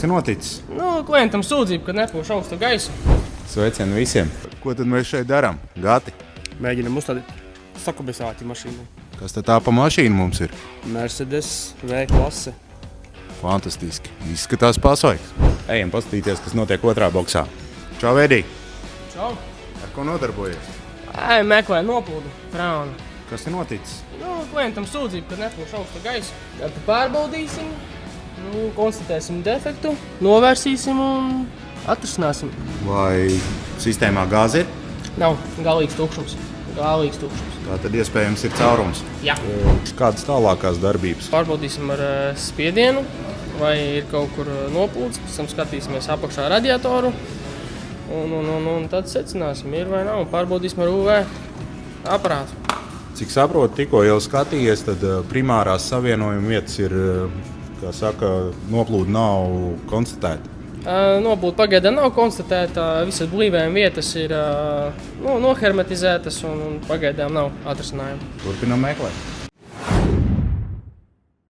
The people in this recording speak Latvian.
ir noticis? Klientam sūdzība, ka nepūš augstu gaisu. Sveicienu visiem! Ko tad mēs šeit darām? Gati! Mēģinam uzstādīt sakubisāti mašīnu. Kas tad tā pa mašīnu mums ir? Mercedes V-klase. Fantastiski! Izskatās pasvaigs! Ejam paskatīties, kas notiek otrā boksā. Čau, Edī! Čau! Ar ko nodarbojies? Meklē noplūdu. Frauna. Kas ir noticis? Klientam sūdzība, ka nepūš augstu gaisu. Tad pārbaudīsim, konstatēsim defektu, novērsīsim un atrisināsim. Vai sistēmā gāze ir? Nav galīgs tukšums. Tā tad iespējams ir caurums. Jā. Kādas tālākās darbības? Pārbaudīsim ar spiedienu, vai ir kaut kur noplūds. Pēc tam skatīsimies apakšā radiatoru. Un tad secināsim, ir vai nav. Pārbaudīsim ar UV aparātu. Cik saprotu, tikko jau skatījies, tad primārās savienojuma vietas ir, kā saka, noplūda nav konstatēta. Noplūda pagaidām nav konstatēta. Visas blīvējuma vietas ir nohermetizētas un pagaidām nav atrisinājuma. Turpinām meklēt.